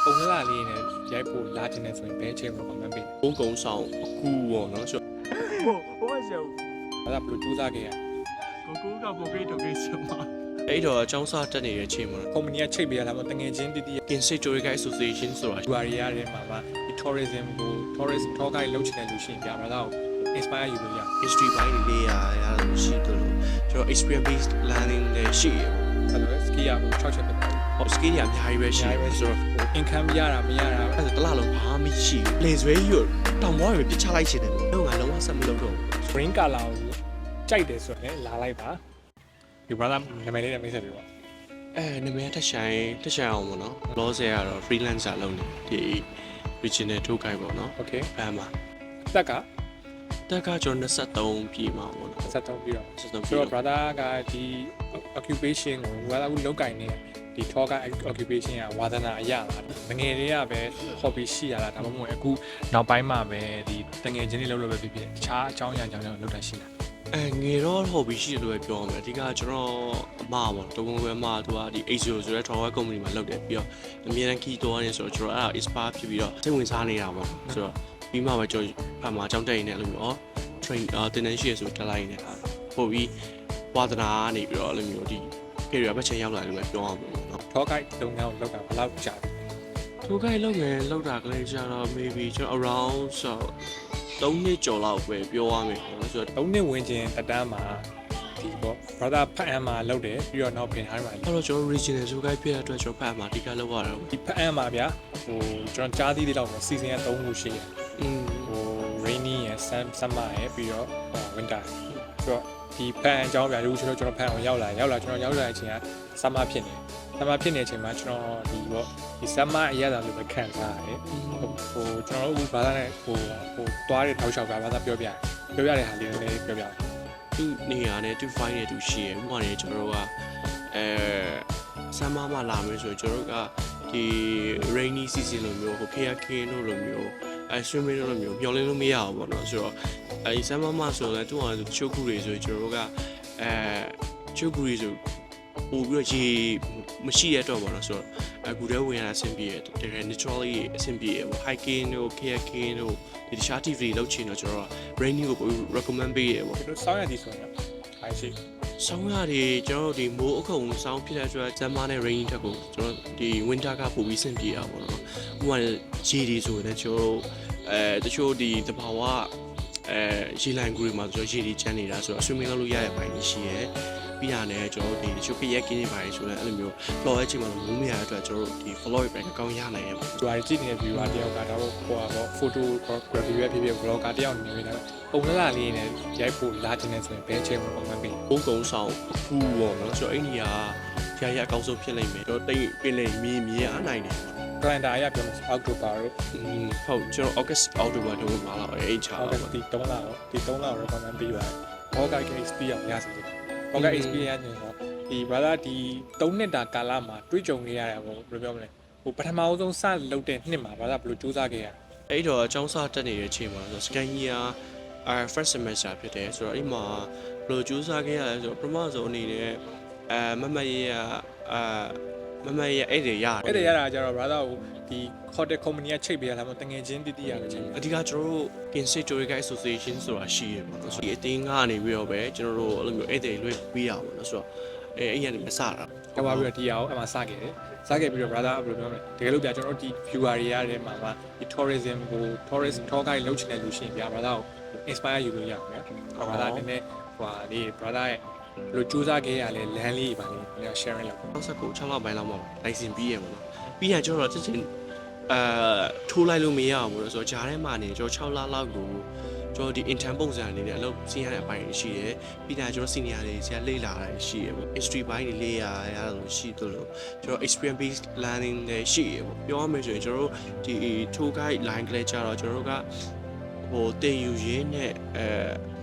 ပုံစံလေးနဲ့ရိုက်ဖို့လာခြင်းနဲ့ဆိုရင်ဘယ်အချိန်မှာမှမပေး ဘုံကုံဆောင်အခုပေါ့နော်ဆို 我想 ဘာသာဘယ်လိုကြိုးစားခဲ့ရ 哥哥不给都给什么？ အဲ့တော့အကြောင်းစားတက်နေတဲ့အချိန်မှာ ကုမ္ပဏီကချိတ်ပေးရလားမတငယ်ချင်းတည် Historical Association ဆိုတာ ယူရီရတဲ့မှာဒီ tourism ကို tourist tour guide လုပ်ချင်တဲ့လူရှိရင်ပြဘာသာကို inspire ယူလို့ရ history ဘိုင်းလေးရလို့ရှိတယ်လို့ကျွန်တော် experience based learning နဲ့ရှိရ အဲ့လို ski ရကို6ချက်ပဲ ဟော skill တွေအများကြီးပဲရှိတယ်ဆိုတော့ income ရတာမရတာ အဲ့ဒါတလားလုံးဘာမှမရှိဘူးလေဆွဲကြီးတောင်ပေါ်ပဲပြစ်ချလိုက်ချင်တယ်တော့ငါလုံးဝဆက်မလုပ်တော့ green color ကိုကြိုက်တယ်ဆိုရင်လာလိုက်ပါဒီ brother နာမည်လေးနဲ့မိတ်ဆက်ပြပါ နာမည်တက်ဆိုင်အောင်ပေါ့နော်လောဆယ်ကတော့ freelancer လုပ်နေဒီ regional tour guide ပေါ့နော် okay ဘန်မှာ တက်က တက်ကကျွန်တော်23ပြည်မှာပေါ့နော် 73ပြီးတော့ 23 ဆို ပြည် တော့ တော့ brother ကဒီ occupation ကိုဘာသာကိုလောက်ကင်နေဒီ tour guide occupation ကဝါသနာအရလားငယ်လေးကပဲ hobby ရှိရလားဒါမှမဟုတ်အခုနောက်ပိုင်းမှာပဲဒီတငယ်ချင်းတွေလုပ်လို့ပဲဖြစ်ဖြစ်တခြားအကြောင်းအရာကြောင့်လုပ်တာရှိလား ငယ်တော့ hobby ရှိတယ်လို့ပဲပြောရမယ်အဓိကကျွန်တော်အမပေါ့တကုံးခွဲအမသူကဒီ ASIO ဆိုတဲ့ travel company မှာလုပ်တယ်ပြီးတော့အမြဲတမ်း key တော့နေဆိုတော့ကျွန်တော်အဲ့ဒါ inspire ဖြစ်ပြီးတော့စိတ်ဝင်စားနေတာပေါ့ဆိုတော့ပြီးမှပဲကျွန်တော်ဖတ်မှာအကြောင်းတက်ရင်းနဲ့အဲ့လိုမျိုး train တင်တန်းရှိရဆိုတက်လိုက်နေတယ်ပို့ပြီးဝါသနာကနေပြီးတော့အဲ့လိုမျိုးဒီ period ပဲချိန်ရောက်လာတယ်လို့ပဲပြောရမှာပေါ့နော် tour guide လုပ်ငန်းကိုလုပ်တာဘယ်လောက်ကြာလဲ tour guide လုပ်တာကလေးကျတော့ maybe ကျွန်တော် around ဆို3နှစ်ကျော်လောက်ပဲပြောရမယ်ပေါ့ဆိုတော့ 3နှစ်ဝင်ချင်းတက်တန်းမှာဒီပေါ့ brother ဖတ်အမ်းမှာလုပ်တယ်ပြီးတော့နောက်ပြင်ထားမှာ အဲ့တော့ကျွန်တော် regional tour guide ဖြစ်တဲ့အတွက်ကျွန်တော်ဖတ်မှာအဓိကလုပ်ရတာပေါ့ ဒီဖတ်အမ်းမှာဗျာဟိုကျွန်တော်ကြားသေးသေးတော့ season က3ခုရှိတယ် ဟို rainy ရယ် summer ရယ်ပြီးတော့ winter ဆိုတော့ဒီဖန်အကြောင်းပြအခုကျွန်တော်ဖန်အောင်ရောက်လာကျွန်တော်ရောက်လာတဲ့အချိန်က summer ဖြစ်နေတဲ့အချိန်မှာကျွန်တော်ဒီပေါ့ဒီ summer အရသာလို့ပဲခံစားရတယ်ဟိုကျွန်တော်တို့အခုဘာသာနဲ့ဟိုတွားတဲ့ထောက်လျှောက်ကဘာသာပြောပြရတဲ့ဟာလေးလည်းပြောပြတယ် သူနေရာနဲ့သူ fine နဲ့သူရှိရဥပမာနဲ့ကျွန်တော်တို့ကဆမ်းမမလာမယ်ဆိုကျွန်တော်တို့ကဒီ rainy season လိုမျိုးဟို kayaking တို့လိုမျိုးswimming တို့လိုမျိုးမျောလင်းလို့မရဘူးပေါ့နော်ဆိုတော့ဆမ်းမဆိုလည်းသူ့ဟာသူချိုးခုတွေဆိုကျွန်တော်တို့ကချိုးခုတွေဆိုပို့ပြီးတော့ရေမရှိရတော့ပေါ့နော်ဆိုတော့အခုတည်းဝင်ရတာအဆင်ပြေတယ်တကယ် naturally အဆင်ပြေတယ်ပေါ့ hiking တို့ kayaking တို့ဒီတခြား activity လုပ်ချင်တော့ကျွန်တော် rainy ကိုပို့ recommend ပေးရပေါ့ ဒီလိုစောင်းရသည်ဆိုရင်အားရှိ ဆောင်းရတွေကျွန်တော်တို့ဒီမိုးအခုံဆောင်းဖြစ်တဲ့အတွက်ဂျမ်မာနဲ့ rain ထက်ကိုကျွန်တော်ဒီ winter ကပိုပြီးဆင်ပြေတာပေါ့နော်ဥပမာရေတွေဆိုရင်လည်းကျွန်တော်တို့တချို့ဒီသဘာဝရေလိုင်းကူတွေမှာကျွန်တော်ရေတွေချမ်းနေတာဆိုတော့ swimming လုပ်လို့ရတဲ့ဘိုင်းကြီးရှိရယ်ပြီးရတယ်ကျွန်တော်တို့ဒီတချို့ခရက်ကင်းနေပါလေဆိုတော့အဲ့လိုမျိုး floor ရဲ့အချိန်မှာမိုးမရတဲ့အတွက်ကျွန်တော်တို့ဒီ floor ပဲကောင်းရနိုင်တယ်ပေါ့ သူကကြည့်နေတဲ့ viewer တယောက်ကဒါတော့ဟိုပါပေါ့ photography ပဲဖြစ်ဖြစ် blogger တယောက်နေနေတာပုံစံလေးနဲ့ရိုက်ဖို့လာခြင်းနဲ့ဆိုရင်ဘယ်အချိန်မှာမှမပေး ဘုံကုံဆောင်အခုပေါ့နော်ဆိုတော့အဲ့ဒီဟာရရအကောင်းဆုံးဖြစ်လိမ့်မယ်ကျွန်တော်တိတ်ပင်လေမြေအားနိုင်တယ် calendar အရပြောမယ် October တို့ ဟုတ်ကျွန်တော် August October တုန်းကလာတော့အဲ့ချာ ဟုတ်ကဲ့ဒီ3လတော့ဒီ3လတော့ recommend ပေးပါတယ်။ Hawkeye experience ရစီတယ်။ Hawkeye experience ညတော့ဒီ brother ဒီ3နှစ်တာကာလမှာတွေ့ကြုံခဲ့ရတာပေါ့ဘယ်လိုပြောမလဲ။ဟိုပထမအဆုံးစလုပ်တဲ့နှစ်မှာ brother ဘယ်လိုစူးစမ်းခဲ့ရလဲ အဲ့တော့အကြောင်းစားတက်နေတဲ့အချိန်မှာဆို scan year first semester ဖြစ်တယ်ဆိုတော့အဲ့မှာဘယ်လိုကြိုးစားခဲ့ရလဲဆိုတော့ပထမဆုံးအနေနဲ့မမရအဲ့ဒီရတယ် ။အဲ့ဒါရတာကျတော့ brother ကိုဒီ hotel company ကချိတ်ပေးရလားမတငယ်ချင်းတည်ရပဲချိန် အဓိကကျွန်တော်တို့ Historical Association ဆိုတာရှိရပါတော့ဆိုဒီအတင်းကနေပြီးတော့ပဲကျွန်တော်တို့အဲ့လိုမျိုးအဲ့ဒီလွှဲပေးရပါတော့ဆိုတော့အဲ့ရနေမစတာ ။ကြောက်ပါပြီးတော့ဒီအောင်အမှစခဲ့တယ်။စခဲ့ပြီးတော့ brother ဘယ်လိုပြောမလဲ။တကယ်လို့ပြကျွန်တော်တို့ဒီ viewer တွေရတဲ့မှာဒီ tourism ကို tourist tour guide လုပ်ချင်တဲ့လူရှိရင်ပြ brother ကို inspire ယူလို့ရပါမယ်။ brother နည်းနည်းဟိုဟာဒီ brother ရဲ့ဘယ်လိုစူးစမ်းခဲ့ရလဲလမ်းလေးပါလေ sharing လုပ် 69 6လပိုင်းလောက်မှာ license ပြီးရပါတော့ပြီးရင်ကျွန်တော်တို့ချင်းထိုးလိုက်လို့မရဘူးလို့ဆိုတော့ဂျားထဲမှာနေကျွန်တော်6လလောက်ကိုကျွန်တော်ဒီ intern ပုံစံလေးနဲ့အလုပ်စီးရတဲ့အပိုင်းရှိတယ်ပြီးတာကျွန်တော် senior တွေဆရာလေ့လာတာရှိရပေါ့ history ဘိုင်းတွေလေ့လာရလို့ရှိတယ်လို့ကျွန်တော် experience based learning တွေရှိရပေါ့ပြောရမယ်ဆိုရင်ကျွန်တော်တို့ဒီ tour guide line ကလေးကြတော့ကျွန်တော်တို့ကဟိုတင်ယူရင်းနဲ့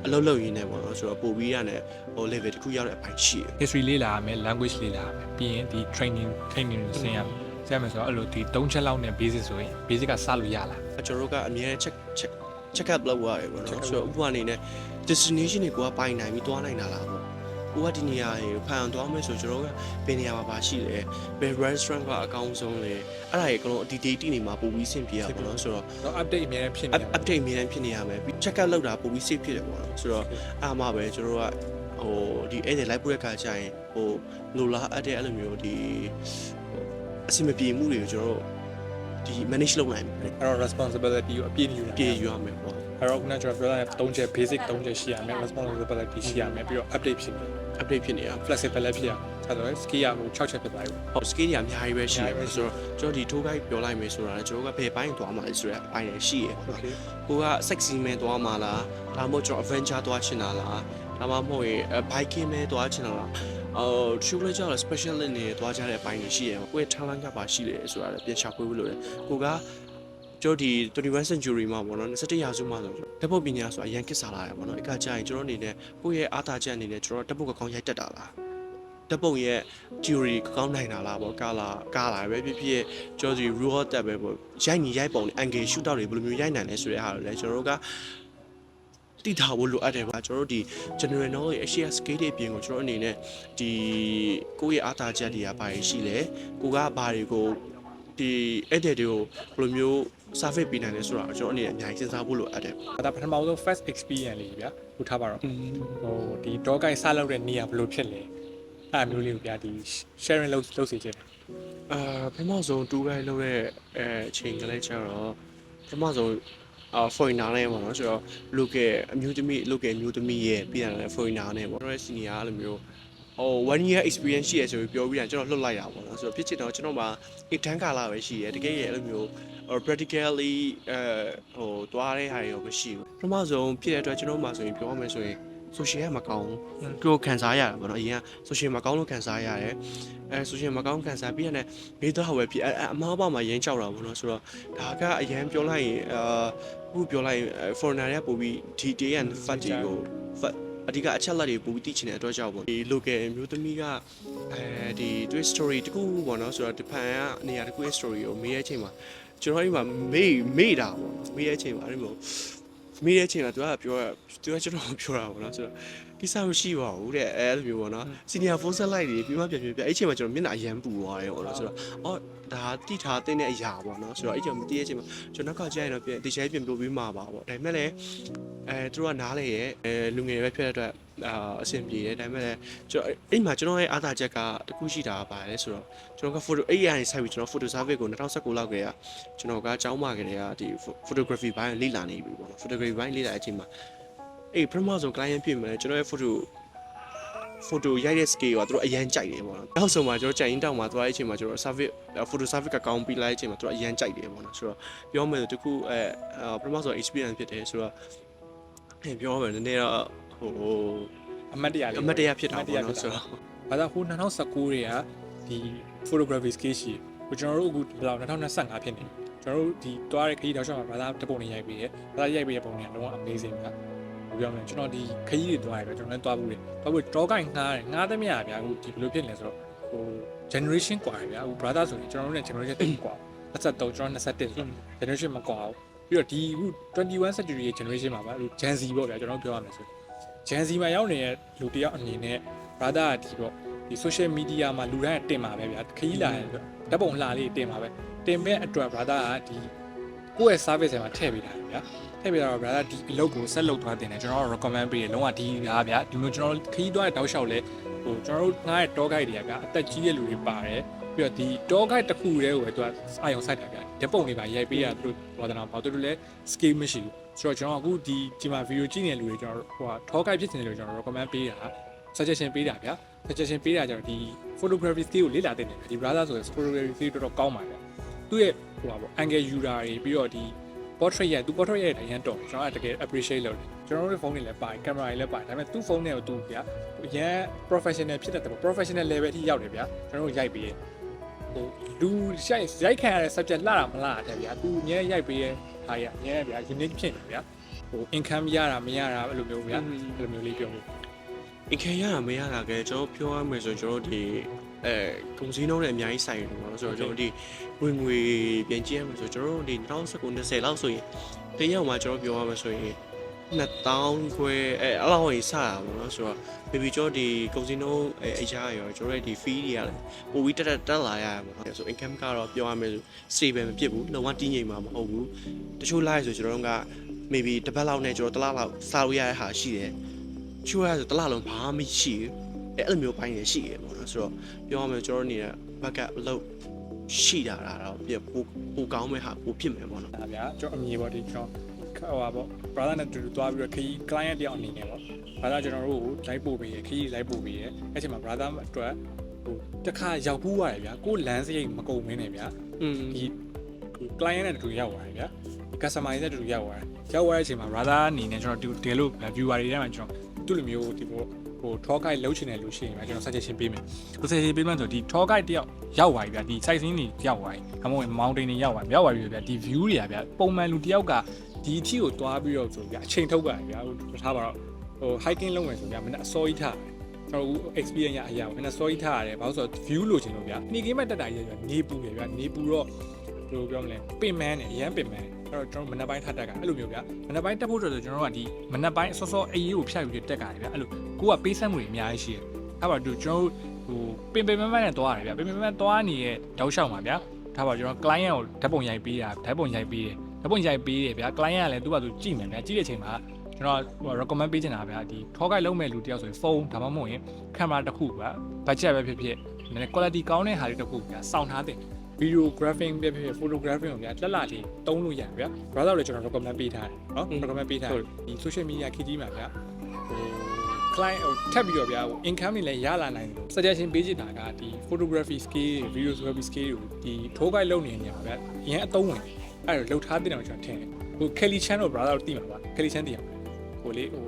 အလုပ်လုပ်ရင်းနဲ့ပေါ့နော်ဆိုတော့ပို့ပြီးရတယ်ဟို level တစ်ခုရောက်တဲ့အပိုင်းရှိရ history လေ့လာရမယ် language လေ့လာရမယ်ပြီးရင်ဒီ training ဆင်းရမယ်ဆရာမယ်ဆိုတော့အဲ့လိုဒီ3ချက်လောက်နဲ့ basic ဆိုရင် basic ကစလို့ရလား ကျွန်တော်တို့ကအမြဲ check up လုပ်ရတယ်ပေါ့နော်ဆိုတော့ဥပမာအနေနဲ့ destination တွေကိုကပိုင်နိုင်ပြီးသွားနိုင်တာလားပေါ့ဥ ကိုကဒီနေရာကိုဖန်အောင်သွားမယ်ဆိုကျွန်တော်ကဘယ်နေရာမှာပါရှိလဲဘယ် restaurant ကအကောင်းဆုံးလဲအဲ့ဒါကြီးအကုန်လုံးဒီ date နေမှာပို့ပြီးဆင်ပြေရပါတော့ဆိုတော့ တော့ update အများကြီးဖြစ်နေတယ် update အများကြီးဖြစ်နေရမယ် check out လုပ်တာပို့ပြီး safe ဖြစ်တယ်ပေါ့နော်ဆိုတော့အားမပဲကျွန်တော်ကဟိုဒီအဲ့ဒီ live ပို့တဲ့ခါကျရင်ဟိုလိုလားအဲ့တဲ့အဲ့လိုမျိုးဒီအစီအမပြေမှုတွေကိုကျွန်တော်ဒီ manage လုပ်နိုင်မယ် အဲ့တော့ responsibility ကိုအပြည့်ယူတာ ပြေယူရမယ်ပေါ့ အဲ့တော့ခုနကကျွန်တော်ပြောတဲ့3ချက် basic 3ချက်ရှိရမယ် responsibility ရှိရမယ်ပြီးတော့ update ဖြစ်နေ update ဖြစ်နေရ flexible လည်းဖြစ်ရအဲ့တော့ skill ကဟို6ချက်ဖြစ်သွားပြီ ဟော skill တွေအများကြီးပဲရှိတယ်ဆိုတော့ကျွန်တော်ဒီ tour guide ပြောလိုက်မယ်ဆိုတာလည်းကျွန်တော်ကဘယ်ပိုင်းသွားမှာလဲဆိုတော့အပိုင်းလည်းရှိရပေါ့နော် ကိုက sexy မဲသွားမှာလားဒါမှမဟုတ်ကျွန်တော် adventure သွားချင်တာလားဒါမှမဟုတ်ရင် biking မဲသွားချင်တာလားtrue လဲကြောက်လဲ special နဲ့နေသွားကြတဲ့အပိုင်းတွေရှိရယ်ကိုယ့်ရဲ့ talent ကပါရှိတယ်ဆိုတာလည်းပြန်ရှာဖွေလို့ရတယ်ကိုကကျွန်တော်ဒီ21 century မှာပေါ့နော်21ရာစုမှာဆိုဓာတ်ပုံပညာဆိုတာအရင်ကစ်စားလာတယ်ပေါ့နော်အခါကျရင်ကျွန်တော်အနေနဲ့ကိုယ့်ရဲ့အားသာချက်အနေနဲ့ကျွန်တော်ဓာတ်ပုံကောင်းရိုက်တတ်တာလားဓာတ်ပုံရဲ့ theory ကောင်းနိုင်တာလားပေါ့ကာလာပဲဖြစ်ဖြစ်ကျွန်တော်ဒီ raw တက်ပဲပေါ့ရိုက်နေရိုက်ပုံ angle shoot out တွေဘယ်လိုမျိုးရိုက်နိုင်လဲဆိုတဲ့ဟာကိုလည်းကျွန်တော်တို့ကတိထားဖို့လိုအပ်တယ်ပေါ့ကျွန်တော်တို့ဒီ general knowledge အရှိ scale တွေအပြင်ကိုကျွန်တော်အနေနဲ့ဒီကိုယ့်ရဲ့အားသာချက်တွေကဘာတွေရှိလဲကိုကဘာတွေကိုဒီ edit တွေကိုဘယ်လိုမျိုး surface ပေးနိုင်လဲဆိုတာကျွန်တော်အနေနဲ့အများကြီးစဉ်းစားဖို့လိုအပ်တယ် ဒါပထမဆုံး first experience လေးဗျာဟိုထားပါတော့ဟိုဒီ dog guide စလုပ်တဲ့နေရာဘယ်လိုဖြစ်လဲအဲ့မျိုးလေးကိုဗျာဒီ sharing လုပ်စေချင်တယ် ပထမဆုံး tour guide လုပ်တဲ့အချိန်ကလေးကျတော့ပထမဆုံးforeigner နဲ့ပေါ့နော်ဆိုတော့ local အမျိုးသမီးရဲ့ပြည်တယ် foreigner နဲ့ပေါ့ကျွန်တော် senior အဲ့လိုမျိုးဟို 1 year experience ရှိရဆိုပြီးပြောပြီးတော့ကျွန်တော်လွတ်လိုက်တာပေါ့နော်ဆိုတော့ဖြစ်ချင်တော့ကျွန်တော်မှာ intern ကာလပဲရှိရဲတကယ်ရဲ့အဲ့လိုမျိုး practically ဟိုတွားတဲ့ဟာတွေရောမရှိဘူးပထမဆုံးဖြစ်တဲ့အတွက်ကျွန်တော်မှဆိုရင်ပြောရမယ်ဆိုရင် social ကမကောင်းဘူးကိုခံစားရတာပေါ့နော်အရင်က social မကောင်းလို့ခံစားရတယ်social မကောင်းခံစားပြီးရတယ်မေးတော့ပဲဖြစ်အမားပါမှာရင်းကြောက်တာပေါ့နော်ဆိုတော့ဒါကအရင်ပြောလိုက်ရင်ခုပြောလိုက်ရင် foreigner တွေကပို့ပြီး detail and fact ကိုအဓိကအချက်လက်တွေပို့ပြီးသိချင်တဲ့အတွက်ကြောင့်ပေါ့ဒီ local မျိုးသမီးကဒီ twist story တခုပေါ့နော်ဆိုတော့ဒီဖန်ကနေရာတခုရဲ့ story ကိုမေးတဲ့အချိန်မှာကျွန်တော်အိမ်မှာမေးတာပေါ့မေးတဲ့အချိန်မှာအဲ့လိုမေးတဲ့အချိန်မှာသူကပြောသူကကျွန်တော်ပြောတာပေါ့နော်ဆိုတော့ကိစ္စမရှိပါဘူးတဲ့အဲ့လိုမျိုးပေါ့နော် senior force လိုက်တွေပြီးမှပြန်အဲ့အချိန်မှာကျွန်တော်မျက်နှာအရန်ပူသွားတယ်ပေါ့နော်ဆိုတော့အော်ဒါတိထားတဲ့အရာပေါ့နော်ဆိုတော့အဲ့ချိန်မတည့်တဲ့အချိန်မှာကျွန်တော်နောက်ကကြာရင်တော့ပြန်တခြားပြန်ပြောပြီးမှာပါပေါ့ဒါပေမဲ့လည်းသူတို့ကနားလေရဲ့လူငယ်တွေပဲဖြစ်တဲ့အတွက်အဆင်ပြေတယ်ဒါပေမဲ့လည်းကျွန်တော်အိမ်မှာကျွန်တော်ရဲ့အားသာချက်ကတခုရှိတာပါလေဆိုတော့ကျွန်တော်က photo အဲ့ရရင်ဆိုင်ပြီးကျွန်တော် photo service ကို2019လောက်ကကျွန်တော်ကကျောင်းမှာကလေးကဒီ photography ဘိုင်းလေ့လာနေပြီပေါ့နော် photography ဘိုင်းလေ့လာတဲ့အချိန်မှာအဲ့ပထမဆုံး client ဖြစ်မယ်ကျွန်တော်ရဲ့ photo ရိုက်တဲ့ scale ကသူတို့အရန်ကြိုက်တယ်ပေါ့နော်နောက်ဆုံးမှာကျွန်တော်ကြိုင်ရင်တောင်မှာသွားတဲ့အချိန်မှာကျွန်တော် service photo service ကကောင်းပြီးလိုက်တဲ့အချိန်မှာသူတို့အရန်ကြိုက်တယ်ပေါ့နော်ဆိုတော့ပြောမယ်ဆိုတခုပထမဆုံး experience ဖြစ်တယ်ဆိုတော့ပြောမယ်နည်းနည်းတော့ဟိုအမတ်တရားဖြစ်တာပေါ့နော်ဆိုတော့ဘာသာဟို2019တွေကဒီ photography skill ရှိကိုကျွန်တော်တို့အခုဘယ်လောက်2025ဖြစ်နေကျွန်တော်တို့ဒီတွားတဲ့ခရီးတောက်လျှောက်မှာဘာသာတပုံနေရိုက်ပြီးတယ်ဘာသာရိုက်ပြီးတဲ့ပုံတွေကလုံးဝ amazing ဗျာပြောမယ်ကျွန်တော်ဒီခရီးတွေတွားရတယ်ကျွန်တော်လည်းတွားဘူးတယ်တွားဘူးတော့ကိုင်းငားသမျှဗျာအခုဒီဘယ်လိုဖြစ်နေလဲဆိုတော့ဟို generation กว่าဗျာအခု brother ဆိုရင်ကျွန်တော်တို့နဲ့ generation တိတ်กว่า23ကျွန်တော်21 generation မกว่าဘူးပြီးတော့ဒီအခု21 century generation မှာဗျာအခု Gen Z ပေါ့ဗျာကျွန်တော်ပြောရမယ်ဆိုGen Z မှာရောက်နေတဲ့လူတယောက်အနေနဲ့ brother ကဒီပေါ့ဒီ social media မှာလူတိုင်းတင်ပါပဲဗျာခရီးလာရင်ဓာတ်ပုံလှလေးတင်ပါပဲတင်မဲ့အတွက် brother ကဒီကိုယ့်ရဲ့ service တွေမှာထည့်ပေးတာဗျာထည့်ပေးတော့ brother ဒီအလုပ်ကိုဆက်လုပ်သွားတင်တယ်ကျွန်တော်တို့ recommend ပေးတယ်လုံးဝဒီဟာဗျာဒီမျိုးကျွန်တော်တို့ခရီးသွားတဲ့တောက်လျှောက်လဲဟိုကျွန်တော်တို့ငားတဲ့ tour guide တွေကဗျာအသက်ကြီးတဲ့လူတွေပါတယ်ပြီးတော့ဒီ tour guide တစ်ခုတည်းကိုပဲသူကအာရုံစိုက်တာဗျာဓာတ်ပုံတွေပါရိုက်ပေးရသူတို့ဘာသာတော့ဘာသူတို့လဲ skill မရှိဘူးဆိုတော့ကျွန်တော်အခုဒီမှာ video ကြည့်နေတဲ့လူတွေကျွန်တော်ဟိုဟာ tour guide ဖြစ်နေတယ်လို့ကျွန်တော် recommend ပေးတာ suggestion ပေးတာဗျာ suggestion ပေးတာကျတော့ဒီ photography skill ကိုလေ့လာသင့်တယ်ဒီ brother ဆိုရင် photography skill တော်တော်ကောင်းပါဗျာသူ့ရဲ့ဟိုဟာပေါ့ angle user တွေပြီးတော့ဒီ portrait ရိုက်သူ portrait ရိုက်တဲ့အရင်တော့ကျွန်တော်ကတကယ် appreciate လုပ်တယ်ကျွန်တော်တို့ဖုန်းတွေလည်းပါတယ် camera တွေလည်းပါတယ်ဒါပေမဲ့သူ့ဖုန်းနဲ့ကိုသူဗျာအရင် professional ဖြစ်တဲ့ professional level အထိရောက်တယ်ဗျာကျွန်တော်တို့ရိုက်ပေးရဟိုလူရိုက်ခံရတဲ့ subject လှတာမလှတဲ့ဗျာသူအရင်ရိုက်ပေးရဟာရအရင်ဗျာ unique ဖြစ်နေဗျာဟို income ရတာမရတာအဲ့လိုမျိုးဗျာအဲ့လိုမျိုးလေးပြောလို့income ရတာမရတာကကျွန်တော်ပြောရမယ်ဆိုကျွန်တော်ဒီကုန်စည်နှုန်းနဲ့အများကြီးဆိုင်တယ်ပေါ့ဆိုတော့ကျွန်တော်ဒီဝင်ငွေပြန်ကြည့်ရမယ်ဆိုကျွန်တော်တို့ဒီ2019 20လောက်ဆိုရင်တရက်မှာကျွန်တော်ပြောရမယ်ဆိုရင် 2000ခွဲအဲ့လောက်ဝင်စတာပေါ့နော်ဆိုတော့ baby ကျော်ဒီကုန်စည်နှုန်းအရာရောကျွန်တော်ရဲ့ဒီ fee တွေကလည်းပိုပြီးတက်လာရရပါပေါ့ဆို income ကတော့ပြောရမယ်ဆို stable မဖြစ်ဘူးလုံးဝတည်ငြိမ်မှာမဟုတ်ဘူးတချို့ live ဆိုကျွန်တော်တို့က maybe တစ်ပတ်လောက်နဲ့ကျွန်တော်တစ်လလောက်စားလို့ရတဲ့ဟာရှိတယ်ချိုးရဆိုတစ်လလုံးဘာမှမရှိဘူးအဲ့လိုမျိုးပိုင်းတွေရှိတယ်ပေါ့နော်ဆိုတော့ပြောရမယ်ကျွန်တော်နေတဲ့ backup လုပ်ရှိတာတော့ပိုကောင်းမဲ့ဟာပိုဖြစ်မယ်ပေါ့နော် ဒါဗျာကျွန်တော်အမြင်ပေါ့ဒီကျွန်တော်ဟိုပါပေါ့ brother နဲ့တူတူသွားပြီးတော့ခရီး client တယောက်အနေနဲ့ပေါ့ brother ကျွန်တော်တို့ကို live ပို့ပေးရခရီး live ပို့ပေးရအဲ့ချိန်မှာ brother အတွက်ဟိုတစ်ခါရောက်ဘူးရတယ်ဗျာကိုလမ်းစရိတ်မကုန်မင်းနဲ့ဗျာဒီ client နဲ့တူရောက်သွားတယ်ဗျာဒီ customer နဲ့တူရောက်သွားတယ်ရောက်သွားတဲ့အချိန်မှာ brother အနေနဲ့ကျွန်တော်ဒီလို viewer တွေထဲမှာကျွန်တော်သူ့လိုမျိုးဒီပေါ့ဟို tour guide လုပ်ချင်တယ်လို့ရှိရင်ကျွန်တော် suggestion ပေးမယ်ဟို suggestion ပေးမှဆိုဒီ tour guide တယောက်ရောက်သွားပြီဗျာဒီ site scene တွေရောက်သွားပြီအမဟုတ် mountain တွေရောက်သွားပြီဗျာဒီ view တွေကဗျာပုံမှန်လူတယောက်ကဒီအထီကိုသွားပြီးတော့ဆိုဗျာအချိန်ထုတ်ကြဗျာဟိုထားပါတော့ဟို hiking လုပ်မယ်ဆိုဗျာမနေ့အစောကြီးထားကျွန်တော် experience ရအရာမနေ့စောကြီးထားရတယ်ဘာလို့ဆိုတော့ view လိုချင်လို့ဗျာနေကင်းမဲ့တက်တာကြီးဗျာနေပူတယ်ဗျာနေပူတော့ဘယ်လိုပြောမလဲပင်မန်းတယ်အရန်ပင်မန်းအဲ့တော့ကျွန်တော်မနက်ပိုင်းထပ်တက်ကအဲ့လိုမျိုးဗျာမနက်ပိုင်းတက်ဖို့ဆိုတော့ကျွန်တော်တို့ကဒီမနက်ပိုင်းစောစောအေးကိုဖြတ်ပြီးတက်ကြတယ်ဗျာအဲ့လိုကိုကပေးဆက်မှုတွေအများကြီးရှိတယ်အဲ့ပါတို့ကျွန်တော်ဟိုပင်မန်းနဲ့သွားရတယ်ဗျာပင်မန်းသွားနေတဲ့တောက်လျှောက်မှာဗျာထားပါကျွန်တော် client ကိုဓာတ်ပုံရိုက်ပေးတာဓာတ်ပုံရိုက်ပေးတယ်ဗျာ client ကလည်းသူ့ဘာသူကြည့်မယ်ဗျာကြည့်တဲ့အချိန်မှာကျွန်တော် recommend ပေးချင်တာဗျာဒီ tour guide လုပ်မဲ့လူတယောက်ဆိုရင်ဖုန်းဒါမှမဟုတ်ရင် camera တစ်ခုဗျာ budget ပဲဖြစ်ဖြစ်နည်းနည်း quality ကောင်းတဲ့ဟာတွေတစ်ခုဗျာစောင့်ထားတဲ့ video graphing ပဲဖြစ်ဖြစ် photographing ကိုဗျာလက်လာလေးတုံးလို့ရဗျာ brother လည်းကျွန်တော် recommend ပေးထားတယ်နော် recommend ပေးထားတယ်ဒီ social media ခေတ်ကြီးမှာဗျာဟို client ဟိုထပ်ပြီးတော့ဗျာဟို income တွေလည်းရလာနိုင်တယ် suggestion ပေးချင်တာကဒီ photography skill videography skill ကိုဒီ tour guide လုပ်နေတဲ့နေရာမှာဗျာအရင်အသုံးဝင်အဲ့တော့လှုပ်ထားတဲ့အောင်ကျွန်တော်ထင်တယ်ဟို Kelly Chan တို့ brother တို့သိမှာပါ Kelly Chan သိရမှာဟိုလေဟို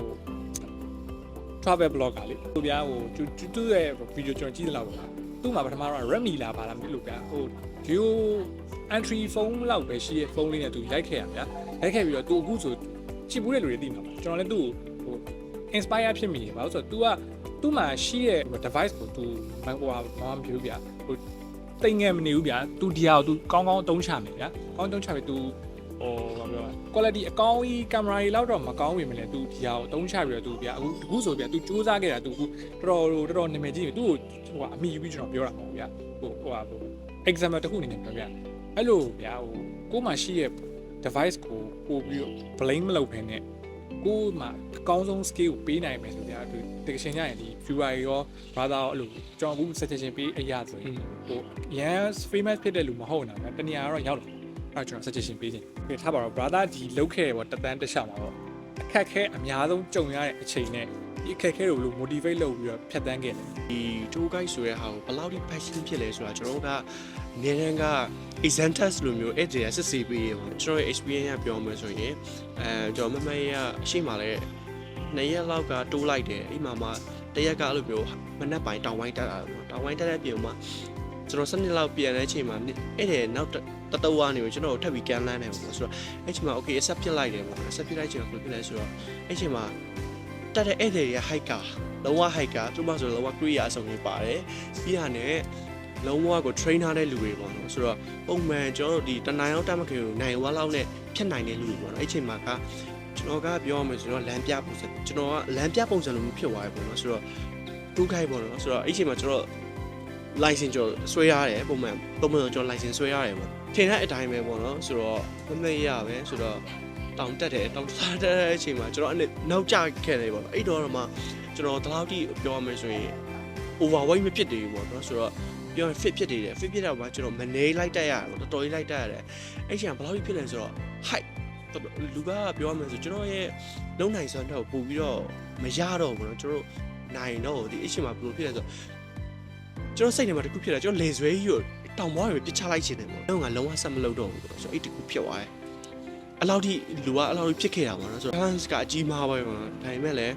travel blogger လေသူဗျာဟိုသူ့ရဲ့ video ကျွန်တော်ကြည့်တယ်လို့ပါသူ့မှာပထမတော့ Redmi လာပါလားမသိလို့ဗျာဟို view entry phone လောက်ပဲရှိရဲ့ phone လေးနဲ့သူရိုက်ခဲ့ရဗျာရိုက်ခဲ့ပြီးတော့သူအခုဆိုချစ်ဘူးတဲ့လူတွေသိမှာပါကျွန်တော်လည်းသူ့ကိုဟို inspire ဖြစ်မိတယ်ဘာလို့ဆိုတော့ तू ကသူ့မှာရှိတဲ့ device ကို तू ဟိုမမပြောဗျာဟိုတိမ်ငယ်မနေဘူးဗျာ तू ဒီဟာကို तू ကောင်းကောင်းအသုံးချမယ်ဗျာကောင်းအသုံးချပြီး तू ဟိုဘာပြောလဲ quality အကောင်းကြီး camera တွေလောက်တော့မကောင်းဝင်မလဲ तू ဒီဟာကိုအသုံးချပြီးတော့ तू ဗျာအခုဆိုဗျာ तू စူးစမ်းခဲ့တာ तू တော်တော်နာမည်ကြီးပြီ तू ဟိုအမိယူပြီးကျွန်တော်ပြောတာမဟုတ်ဗျာဟို example တစ်ခုအနေနဲ့ပြောဗျာအဲ့လိုဗျာဟိုကိုမှရှိရဲ့ device ကိုပို့ပြီး blame မလုပ်ဘဲနဲ့ကိုမှအကောင်းဆုံး skill ကိုပေးနိုင်မယ်ဆိုဗျာဒီတကယ်ရှင်ရရင်ဒီ viewer ရော brother ရောအဲ့လိုကျွန်တော်အခု suggestion ပေးအရာဆိုရင်ဟိုရန် famous ဖြစ်တဲ့လူမဟုတ်တော့ဗျာတနေရာတော့ရောက်လာအဲ့ကျွန်တော် suggestion ပေးခြင်းပြထားပါတော့ brother ဒီလောက်ခဲ့ပေါ့တသန်းတစ်လျှောက်မှာပေါ့အခက်ခဲအများဆုံးကြုံရတဲ့အချိန်နဲ့ဒီအခက်ခဲတွေကို motivate လုပ်ပြီးတော့ဖြတ်သန်းခဲ့တယ် ဒီ tour guide ဆိုတဲ့ဟာကိုဘယ်လောက်ထိ passion ဖြစ်လဲဆိုတာကျွန်တော်တို့ကအများတန်းက exam test လိုမျိုးအဲ့ဒီစစ်ဆေးပေးရပါကျွန်တော်ရဲ့ experience ကပြောမယ်ဆိုရင်ကျွန်တော်မမရအရှိမှလည်း2ရက်လောက်ကတိုးလိုက်တယ်အိမ်မှာတရက်ကအဲ့လိုမျိုးမနက်ပိုင်းတောင်ဝိုင်းတက်တာပေါ့တောင်ဝိုင်းတက်တဲ့ပြင်မှာကျွန်တော်7နှစ်လောက်ပြန်တဲ့အချိန်မှာအဲ့ဒီနောက်တဝါနေကိုကျွန်တော်ထပ်ပြီးကန်လန်းနေပေါ့ဆိုတော့အဲ့ချိန်မှာ okay accept ဖြစ်လိုက်တယ်ပေါ့ accept ဖြစ်လိုက်ချိန်မှာဘယ်လိုဖြစ်လဲဆိုတော့အဲ့ချိန်မှာတက်တဲ့အဲ့ဒီရဲ့ hiker လုံးဝ hiker သူ့မှာဆိုလုံးဝ career အဆုံးကြီးပါတယ်ပြီးရနဲ့လုံးဝကို trainer တဲ့လူတွေပေါ့နော်ဆိုတော့ပုံမှန်ကျွန်တော်တို့ဒီတနိုင်အောင်တက်မခင်ကိုနိုင်ဝါလောက်နဲ့ဖြတ်နိုင်တဲ့လူတွေပေါ့နော်အဲ့ချိန်မှာကကျွန်တော်ကပြောရမယ်ဆိုတော့လမ်းပြပုံစံကျွန်တော်ကလမ်းပြပုံစံလိုမျိုးဖြစ်သွားပြီပေါ့နော်ဆိုတော့တူးခိုက်ပေါ့နော်ဆိုတော့အဲ့ချိန်မှာကျွန်တော် license ကျွန်တော်ဆွဲရတယ်ပုံမှန်ကျွန်တော် license ဆွဲရတယ်ပေါ့ထင်တဲ့အတိုင်းပဲပေါ့နော်ဆိုတော့မမေ့ရပဲဆိုတော့တောင်တက်တယ်တောင်စားတဲ့အချိန်မှာကျွန်တော်အဲ့နောက်ကျခဲ့တယ်ပေါ့နော်အဲ့တော့မှကျွန်တော်ဒီလောက်ထိပြောရမယ်ဆိုရင် overweight မဖြစ်သေးဘူးပေါ့နော်ဆိုတော့ပြောရင် fit ဖြစ်နေတယ် fit ဖြစ်တော့မှကျွန်တော်မနေလိုက်တက်ရတယ်ပေါ့တော်တော်ကြီးလိုက်တက်ရတယ်အဲ့ချိန်ကဘယ်လောက်ထိဖြစ်လဲဆိုတော့ height လူကပြောရမယ်ဆိုကျွန်တော်ရဲ့လုံနိုင်စွမ်းတော့ပို့ပြီးတော့မရတော့ဘူးเนาะကျွန်တော်နိုင်တော့ဒီအချိန်မှာဘယ်လိုဖြစ်လဲဆိုတော့ကျွန်တော်စိတ်ထဲမှာတခုဖြစ်လာကျွန်တော်လေဆွဲကြီးကိုတောင်ပွားတွေပြစ်ချလိုက်ခြင်းတယ်ပေါ့တော့ငါလုံးဝဆက်မလုပ်တော့ဘူးဆိုတော့အဲ့တခုဖြစ်သွားတယ်အလောက်ထိလူကအလောက်ထိဖြစ်ခဲ့တာပေါ့နော်ဆိုတော့ balance ကအကြီးမားပဲပေါ့နော်ဒါပေမဲ့လည်း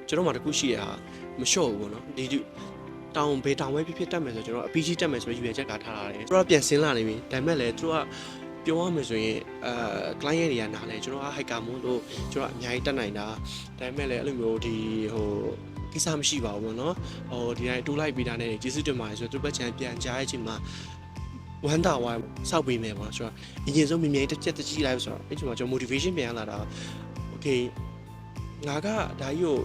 ကျွန်တော်မှတခုရှိရတာမလျှော့ဘူးပေါ့နော်ဒီတောင်ဘေးတောင်ဝဲဖြစ်တက်မယ်ဆိုကျွန်တော်အပီးကြီးတက်မယ်ဆိုရည်ရွယ်ချက်ကထားရတယ်သူကပြန်ဆင်းလာနေပြီဒါပေမဲ့လည်းသူကပြောရမယ်ဆိုရင်client တွေကနားလဲကျွန်တော်က hiker မို့လို့ကျွန်တော်အများကြီးတက်နိုင်တာဒါပေမဲ့လည်းအဲ့လိုမျိုးဒီဟိုကိစ္စမရှိပါဘူးပေါ့နော်ဟိုဒီတိုင်းတိုးလိုက်ပြီးတာနဲ့ကျေးဇူးတင်ပါတယ်ဆိုတော့သူ့ဘက်ချန်ပြန်ကြားတဲ့အချိန်မှာဝမ်းသာဝိုင်းစောက်ပေးမယ်ပေါ့ဆိုတော့အရင်ဆုံးမြင်မြင်တစ်ချက်တစ်ကြည့်လိုက်ဆိုတော့အဲ့ချိန်မှာကျွန်တော် motivation ပြန်လာတာ okay ငါကဒါကြီးကို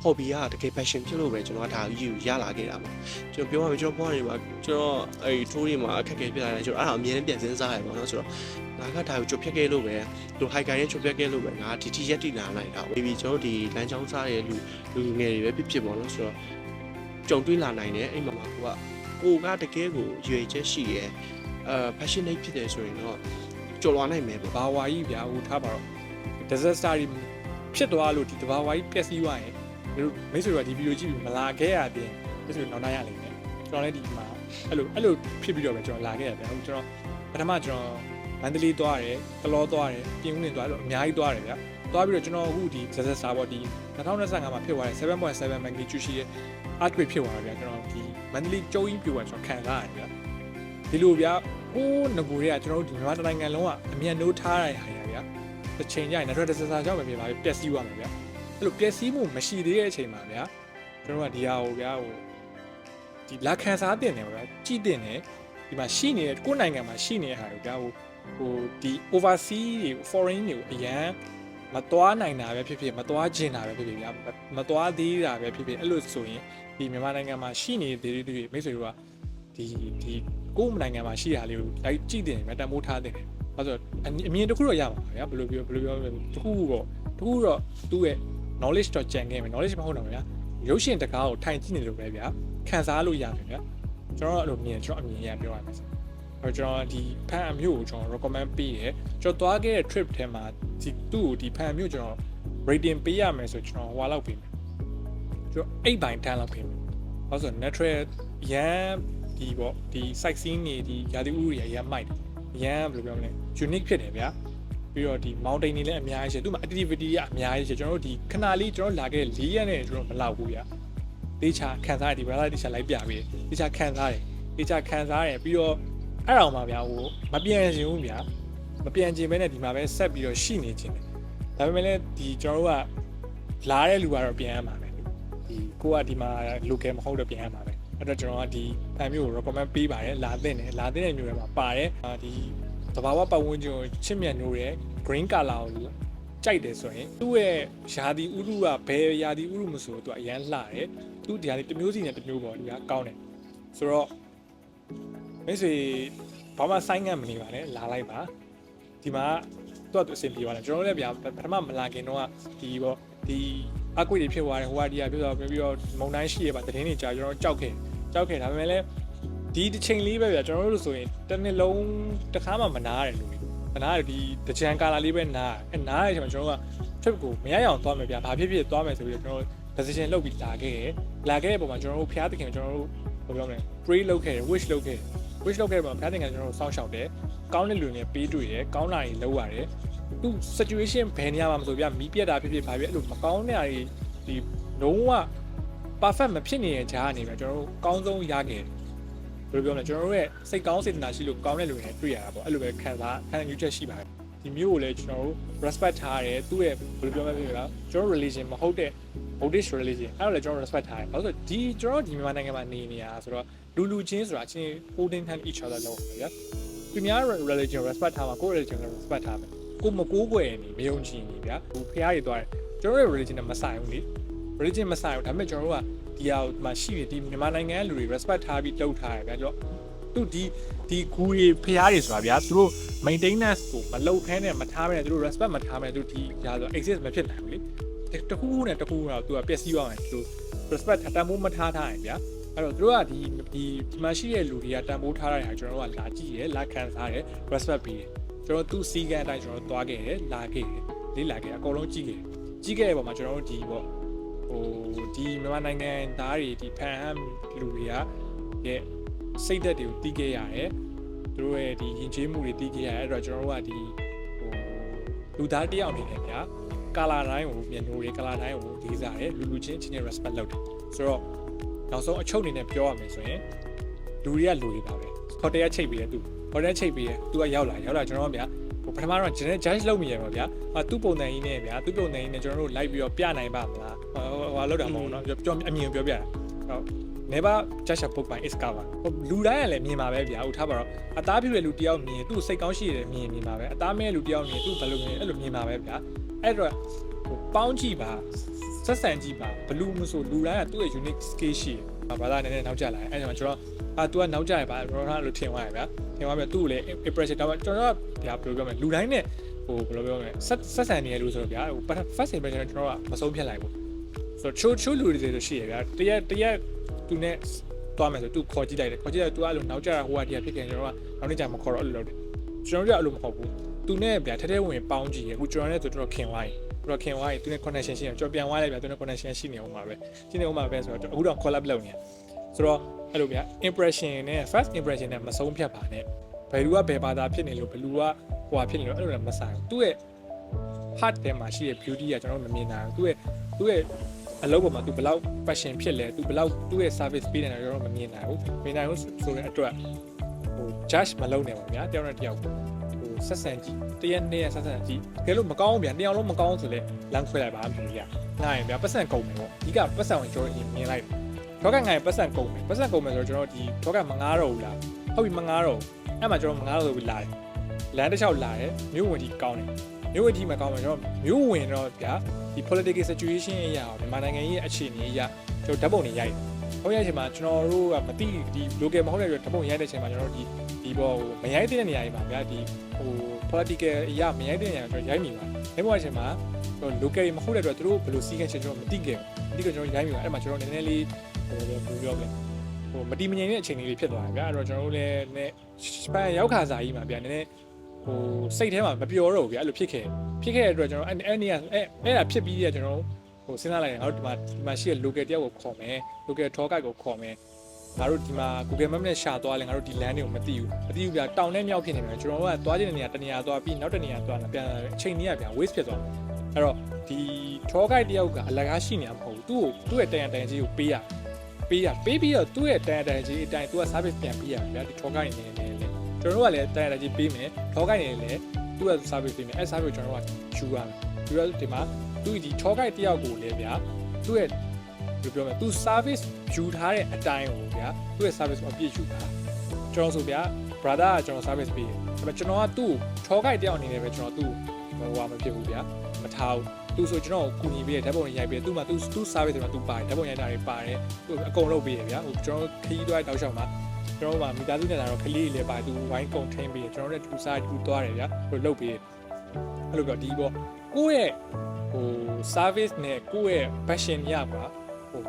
hobby ကတကယ် passion ဖြစ်လို့ပဲကျွန်တော်ကဒါကြီးကိုရလာခဲ့တာပေါ့ကျွန်တော်ပြောရမယ်ကျွန်တော်ဘွားတွေမှာကျွန်တော်အဲ့ tour တွေမှာအခက်အခဲဖြစ်လာတယ်ကျွန်တော်အဲ့ဒါအမြဲတမ်းပြန်စဉ်းစားရပါတော့ဆိုတော့ငါကဒါကိုကြိုဖြတ်ခဲ့လို့ပဲသူ hiker ရဲ့ကြိုဖြတ်ခဲ့လို့ပဲငါဒီတိရက်တိလာနိုင်တာ baby ကျွန်တော်ဒီလမ်းကြောင်းစားတဲ့လူငယ်တွေပဲဖြစ်ပေါ့နော်ဆိုတော့ကြုံတွေ့လာနိုင်တယ်အဲ့မှာကိုကတကယ်ကိုရွေချက်ရှိရဲpassionate ဖြစ်တယ်ဆိုရင်တော့ကြော်လွားနိုင်မယ်ပေါ့ ဘာဝါကြီးဗျာဟိုထားပါတော့ disaster ဖြစ်သွားလို့ဒီတဘာဝါကြီးပျက်စီးသွားရင်တို့မိတ်ဆွေတို့ကဒီဗီဒီယိုကြည့်ပြီးမလာခဲ့ရတဲ့မိတ်ဆွေနောက်နိုင်ရလိမ့်မယ်ကျွန်တော်လည်းဒီမှာအဲ့လိုဖြစ်ပြီးတော့ပဲကျွန်တော်လာခဲ့ရတယ်ဗျာကျွန်တော်ပထမကျွန်တော်မန္တလေးသွားတယ်ကလောသွားတယ်ပြင်ဦးလင်သွားတယ်အများကြီးသွားတယ်ဗျာသွားပြီးတော့ကျွန်တော်အခုဒီ disaster ပေါ့ဒီ2025မှာဖြစ်သွားတဲ့ 7.7 magnitude ရှိတဲ့ earthquake ဖြစ်သွားတယ်ဗျာကျွန်တော်ဒီမန္တလေးကျုံကြီးပြိုသွားကျွန်တော်ခံစားရတယ်ဗျာဒီလိုဗျာဟိုးငကိုတွေကကျွန်တော်တို့ဒီမြန်မာနိုင်ငံလုံးကအမြန်နှိုးထားရတာဗျာတစ်ချိန်ကျရင် natural disaster ကြောင့်ပဲဖြစ်ပါပျက်စီးသွားမယ်ဗျာအဲ့လိုပျက်စီးမှုမရှိသေးတဲ့အချိန်မှာဗျာကျွန်တော်ကဒီဟာကိုဗျာဟိုဒီလာခန်းစားတင်တယ်ဗျာကြည့်တင်တယ်ဒီမှာရှိနေတဲ့ကိုယ်နိုင်ငံမှာရှိနေတဲ့ဟာတွေဗျာဟိုဒီ overseas တွေ foreign တွေကိုအရန်မသွားနိုင်တာပဲဖြစ်ဖြစ်မသွားကျင်တာပဲဖြစ်ဖြစ်ဗျာမသွားသေးတာပဲဖြစ်ဖြစ်အဲ့လိုဆိုရင်ဒီမြန်မာနိုင်ငံမှာရှိနေတဲ့တွေမိတ်ဆွေတို့ကဒီကိုယ်နိုင်ငံမှာရှိတာလေးကိုလိုက်ကြည့်တင်တယ်တန်ဖိုးထားတင်တယ်အဲ့ဆိုအမြင်တစ်ခုတော့ရပါဗျာဘယ်လိုပြောတစ်ခုတော့သူ့ရဲ့ knowledge တော့ကျန်ခဲ့မယ် knowledge မဟုတ်တော့ဗျာရုပ်ရှင်တကားကိုထိုင်ကြည့်နေလို့ပဲဗျာခံစားလို့ရတယ်ဗျာကျွန်တော်အဲ့လိုမြင်ကျွန်တော်အမြင်ရပြောရမယ်ဆိုတော့ကျွန်တော်ဒီဖန်အမျိုးကိုကျွန်တော် recommend ပေးရဲကျွန်တော်သွားခဲ့တဲ့ trip ထဲမှာဒီသူ့ကိုဒီဖန်အမျိုးကျွန်တော် rating ပေးရမယ်ဆိုကျွန်တော်ဟွာလောက်ပေးမယ်ကျွန်တော်8 by 10လောက်ပေးမယ်ဘာလို့ဆို natural ရန်ဒီပေါ့ဒီ site scene တွေဒီရာသီဥတုတွေရန်မိုက်ရန်ဘယ်လိုပြောမလဲ unique ဖြစ်တယ်ဗျာပြီးတော့ဒီ mountain တွေလည်းအများကြီးရှိတယ်သူမှာ activity တွေအများကြီးရှိတယ်ကျွန်တော်တို့ဒီခဏလေးကျွန်တော်လာခဲ့4ရက်နဲ့ကျွန်တော်မလောက်ဘူးဗျာတေချာခံစားဒီ brother တေချာလိုက်ပြပေးတေချာခံစားတယ်ပြီးတော့အဲ့အောင်ပါဗျာဟိုမပြန်ချင်ဘူးဗျာမပြန်ချင်ဘဲနဲ့ဒီမှာပဲဆက်ပြီးတော့ရှိနေခြင်းတယ်ဒါပေမဲ့လည်းဒီကျွန်တော်တို့ကလာတဲ့လူကတော့ပြန်ရမှာပဲဒီကိုကဒီမှာ local မဟုတ်တော့ပြန်ရမှာပဲအဲ့တော့ကျွန်တော်ကဒီဖန်မျိုးကို recommend ပေးပါတယ်လာတဲ့မျိုးတွေမှာပါတယ်ဒီသဘာဝပတ်ဝန်းကျင်ကိုချစ်မြတ်နိုးတဲ့ green color ကိုကြိုက်တယ်ဆိုရင်သူ့ရဲ့ယာဒီဥရုကဘယ်ယာဒီဥရုမဆိုသူကအရန်လှတယ်သူဒီဟာလေးတစ်မျိုးစီနဲ့တစ်မျိုးပေါ့ဒီကကောင်းတယ်ဆိုတော့မိတ်ဆွေဘာမှဆိုင်းငံ့မနေပါနဲ့လာလိုက်ပါဒီမှာတော့သူအဆင်ပြေပါတယ်ကျွန်တော်လည်းဗျာပထမမလာခင်တော့ဒီပေါ့ဒီအကွေတွေဖြစ်သွားတယ်ဟိုဟာဒီဟာဖြစ်သွားပြီးတော့မုံတိုင်းရှိရပါသတင်းတွေကြာကျွန်တော်ကြောက်ခဲ့ဒါပေမဲ့လည်းဒီတစ်ချိန်လေးပဲဗျာကျွန်တော်တို့ဆိုရင်တစ်နှစ်လုံးတစ်ခါမှမနာရတယ်လို့မနာရဒီတကြံကာလာလေးပဲနားနားရတဲ့အချိန်မှာကျွန်တော်က trip ကိုမရရအောင်သွားမယ်ဗျာဘာဖြစ်ဖြစ်သွားမယ်ဆိုပြီးတော့ကျွန်တော် decision လုပ်ပြီးလာခဲ့တဲ့ပုံမှာကျွန်တော်တို့ဖျားသခင်ကျွန်တော်တို့ဘယ်လိုပြောမလဲ pray လုပ်ခဲ့တယ် wish လုပ်ခဲ့တဲ့ပုံမှာဖျားသခင်ကျွန်တော်တို့စောင့်ရှောက်တယ်ကောင်းတဲ့လူတွေပေးတွေ့တယ်ကောင်းတာတွေလုပ်ရတယ်သူ situation ဘယ်နေရာမှာမဆိုဗျာမီးပြက်တာဖြစ်ဖြစ်ဘာဖြစ်အဲ့လိုမကောင်းတဲ့နေရာတွေဒီလုံးဝ perfect မဖြစ်နေတဲ့ဂျားကနေဗျာကျွန်တော်တို့ကောင်းဆုံးရခဲ့ဘယ်လိုပြောမလဲကျွန်တော်တို့ရဲ့စိတ်ကောင်းစေတနာရှိလို့ကောင်းတဲ့လူတွေနဲ့တွေ့ရတာပေါ့အဲ့လိုပဲခံယူချက်ရှိပါတယ်ဒီမျိုးကိုလည်းကျွန်တော်တို့ respect ထားရတယ်သူ့ရဲ့ဘယ်လိုပြောမလဲဗျာကျွန်တော် religion မဟုတ်တဲ့ Buddhist religion အဲ့ဒါလည်းကျွန်တော် respect ထားတယ်ဘာလို့ဆိုဒီကျွန်တော်ဒီမြန်မာနိုင်ငံမှာနေနေတာဆိုတော့လူချင်းဆိုတာချင်း holding hand each other လို့ဗျာသူများ religion respect ထားမှာကိုယ့် religion လည်း respect ထားမယ်ကိုမကိုးကွယ်နေမယုံကြည်နေဗျာဟိုဖះတွေသွားတယ်ကျွန်တော်ရဲ့ religion နဲ့မဆိုင်ဘူးလေ religion မဆိုင်ဘူးဒါပေမဲ့ကျွန်တော်တို့ကဒီဟာမှာရှိတယ်ဒီမြန်မာနိုင်ငံလူတွေ respect ထားပြီးလုပ်ထားတယ်ဗျာကျွန်တော်သူဒီဂူတွေဖះတွေဆိုတာဗျာသူတို့ maintenance ကိုမလုပ်ခဲနဲ့မထားဘဲနဲ့သူတို့ respect မထားဘဲသူဒီညာဆို exist မဖြစ်နိုင်ဘူးလေတခုနဲ့တခုတော့သူကပျက်စီးသွားတယ်သူ respect တန်ဖိုးမထားရင်ဗျာအဲ့တော့သူတို့ကဒီမှာရှိတဲ့လူတွေကတန်ဖိုးထားတဲ့ဟာကျွန်တော်တို့ကလာကြည့်ရလာခံစားတယ် respect ပေးတယ်ကျွန်တော်သူစီးကန်အတိုင်းကျွန်တော်သွားခဲ့တယ်လာခဲ့တယ်လေ့လာခဲ့အကုန်လုံးကြည့်ခဲ့တဲ့ပုံမှာကျွန်တော်တို့ဒီပေါ့ဟိုဒီမြန်မာနိုင်ငံသားတွေဒီဖန်ဟမ်လူတွေကရဲ့စိတ်သက်တွေကိုတီးခဲ့ရတယ်သူတို့ရဲ့ဒီယဉ်ကျေးမှုတွေတီးခဲ့ရတယ်အဲ့တော့ကျွန်တော်တို့ကဒီဟိုလူသားတယောက်အနေနဲ့ဗျာကာလာတိုင်းကိုမြန်နိုးတယ်ကာလာတိုင်းကိုလေးစားတယ်လူချင်းချင်း respect လုပ်တယ်ဆိုတော့နောက်ဆုံးအချုပ်အနေနဲ့ပြောရမယ်ဆိုရင်လူတွေကလူတွေပါပဲဟိုတယ်ကချိတ်ပြီးတယ်သူဟိုတယ်ချိတ်ပြီးတယ်သူကရောက်လာကျွန်တော်ကဗျာပထမတော့ judge လုပ်မိရပါဗျာသူ့ပုံစံကြီးနဲ့ဗျာသူ့ပုံစံကြီးနဲ့ကျွန်တော်တို့လိုက်ပြီးတော့ပြနိုင်ပါမလားဟိုလောက်တာမဟုတ်ဘူးเนาะပြောအမြင်ပြောပြတာဟုတ် never judge a book by its cover လူတိုင်းကလည်းမြင်ပါပဲဗျာဟုတ်ထားပါတော့အသားပြည့်တဲ့လူတယောက်မြင်သူ့စိတ်ကောင်းရှိတယ်မြင်ပါပဲအသားမဲလူတယောက်မြင်သူ့ဘယ်လိုမြင်အဲ့လိုမြင်ပါပဲဗျာအဲ့တော့ပေါင်းကြည့်ပါဆက်ဆံကြည့်ပါဘလူးမဆိုလူတိုင်းကသူ့ရဲ့ unique skill ရှိတယ်ဘာသာနည်းနည်းနောက်ကျလာတယ်အဲ့ဒါကျွန်တော်သူကနောက်ကျရပါရောထားလို့ထင်သွားရဗျာထင်သွားပြီသူ့ကိုလည်း impression တော့ကျွန်တော်ကဗျာဘယ်လိုပြောမလဲလူတိုင်းနဲ့ဟိုဘယ်လိုပြောမလဲဆက်ဆံနေရလို့ဆိုတော့ဗျာဟို first impression ကျွန်တော်ကမဆုံးဖြတ်လိုက်ဘူးဆိုတော့ချိုးလူတွေဆိုရှိရဗျာတရက်သူနဲ့သွားမယ်ဆိုသူခေါ်ကြည့်လိုက်တယ်ခေါ်ကြည့်လိုက်သူအဲ့လိုနောက်ကျတာဟိုကတည်းကဖြစ်ခဲ့ကျွန်တော်ကနောက်နေ့ကျမှခေါ်တော့အဲ့လိုလုပ်တယ်ကျွန်တော်တို့ကအဲ့လိုမဟုတ်ဘူးသူနဲ့ဗျာထဲဝင်ပေါင်းကြည့်ရအခုကျွန်တော်နဲ့ဆိုတော့ခင်သွားရင်သူနဲ့ connection ရှိရင်ကျွန်တော်ပြန်သွားလိုက်ဗျာသူနဲ့ connection ရှိနေအောင်ပါပဲရှိနေအောင်ပါပဲဆိုတော့အခုတော့ collab လုပ်နေဆိုတော့အဲ့လိုဗျာ impression နဲ့ first impression နဲ့မဆုံးဖြတ်ပါနဲ့ဘယ်လူကဘယ်ဘာသာဖြစ်နေလို့ဘယ်လူကဟိုဟာဖြစ်နေလို့အဲ့လိုလည်းမဆိုင်ဘူးသူ့ရဲ့ heart ထဲမှာရှိတဲ့ beauty ကကျွန်တော်တို့မမြင်နိုင်ဘူးသူ့ရဲ့အလုပ်ပေါ်မှာသူဘယ်လောက် passion ဖြစ်လဲသူဘယ်လောက်သူ့ရဲ့ service ပေးနေတယ်ကျွန်တော်မမြင်နိုင်ဘူးမြင်နိုင်ဘူးဆိုတဲ့အတွက်ဟို judge မလုပ်နဲ့ပါဗျာတယောက်နဲ့တယောက်ဟိုဆက်ဆံကြည့်တရက်နဲ့ဆက်ဆံကြည့်ကဲလို့မကောင်းဘူးဗျာတယောက်လုံးမကောင်းဆိုလဲလမ်းခွဲလိုက်ပါမဖြစ်ဗျာငါရင်ဗျာပတ်စံကုန်မယ်ပေါ့ဒီကပတ်စံဝင်ကျွန်တော်မြင်လိုက်ထောက်ကငါရင်ပတ်စံကုန်မယ်ဆိုတော့ကျွန်တော်ဒီထောက်ကမငားတော့ဘူးလားဟုတ်ပြီမငားတော့အဲ့မှာကျွန်တော်မငားတော့ဘူးလာတယ်လမ်းတစ်လျှောက်လာတယ်မြို့ဝင်ကြီးကောင်းတယ်မြို့ဝင်ကြီးမကောင်းမှကျွန်တော်မြို့ဝင်တော့ဗျာဒီ political situation အရာမြန်မာနိုင်ငံရဲ့အခြေအနေအရာကျွန်တော်ဓာတ်ပုံတွေရိုက်ဟုတ်ရဲ့အချိန်မှာကျွန်တော်တို့ကမသိဒီ local မဟုတ်တဲ့ဓာတ်ပုံရိုက်တဲ့အချိန်မှာကျွန်တော်တို့ဒီဘောမရိုက်တဲ့နေရာတွေမှာဗျာဒီဟို political အရာမရိုက်တဲ့နေရာကျွန်တော်ရိုက်မိပါအဲ့ဘောအချိန်မှာ local မဟုတ်တဲ့အတွက်သူတို့ဘယ်လိုစီးခဲ့ချင်ကျွန်တော်မသိခဲ့ဘူးကျွန်တော်ရိုက်မိပါအဲ့မှာကျွန်တော်နည်းနည်းလေးဟိုပြောပြဟိုမတီမငြိမ်တဲ့အချိန်လေးဖြစ်သွားတယ်ဗျာအဲ့တော့ကျွန်တော်တို့လည်းနည်းစပန်ရောက်ခါစားကြီးမှာဗျာနည်းနည်းဟိုစိတ်ထဲမှာမပျော်တော့ဘူးဗျာအဲ့လိုဖြစ်ခဲ့တဲ့အတွက်ကျွန်တော်အဲ့နေရာအဲ့ဒါဖြစ်ပြီးရကျွန်တော်ဟိုစဉ်းစားလိုက်ရင်ငါတို့ဒီမှာရှိတဲ့ local တယောက်ကိုခေါ်မယ် local tour guide ကိုခေါ်မယ်ငါတို့ဒီမှာ Google Map နဲ့ရှာသွားလဲငါတို့ဒီ land တွေကိုမသိဘူးဗျာတောင်နဲ့မြောက်ဖြစ်နေတယ်ကျွန်တော်တို့ကသွားခြင်းတဲ့နေရာတနေရာသွားပြီးနောက်တနေရာသွားပြန်အချိန်ကြီးရဗျာ waste ဖြစ်သွားတယ်အဲ့တော့ဒီ tour guide တယောက်ကအလကားရှိနေတာမဟုတ်ဘူးသူ့ရဲ့တန်ကြီးကိုပေးပြီးတော့သူ့ရဲ့တန်ကြီးအတိုင်းသူက service ပြန်ပေးရဗျာဒီ tour guide နေလေကျွန်တော်တို့ကလည်းတန်ကြီးပေးမယ် tour guide နေလေသူက service ပေးမယ်အဲ့ service ကိုကျွန်တော်တို့ကယူရမယ်ပြီးတော့ဒီမှာသူဒီ tour guide တယောက်ကိုလည်းဗျာသူ့ရဲ့ဘယ်လိုပြောမလဲသူ service ယူထားတဲ့အတိုင်းကိုဗျာသူ့ရဲ့ service ကိုအပြည့်ယူတာကျွန်တော်ဆိုဗျာ brother ကကျွန်တော် service ပေးတယ်ဒါပေမဲ့ကျွန်တော်ကသူ့ tour guide တယောက်အနေနဲ့ပဲကျွန်တော်သူ့ဟိုမဖြစ်ဘူးဗျာမထားဘူးသူဆိုကျွန်တော်ကိုကူညီပေးတယ်ဓာတ်ပုံရိုက်ပေးတယ်သူ့မှာသူ service တွေမှာသူပါတယ်ဓာတ်ပုံရိုက်တာတွေပါတယ်သူအကုန်လုပ်ပေးတယ်ဗျာဟိုကျွန်တော်ခရီးသွားတောက်လျှောက်မှာကျွန်တော်ကမိသားစုနဲ့လာတော့ခလေးတွေလည်းပါတယ်သူဝိုင်းကုန်ထင်းပေးတယ်ကျွန်တော်တို့တူစားတူသွားတယ်ဗျာဟိုလုပ်ပေးတယ်အဲ့လိုတော့ဒီပေါ့ကိုယ့်ရဲ့ဟို service နဲ့ကိုယ့်ရဲ့ passion ရပါဟို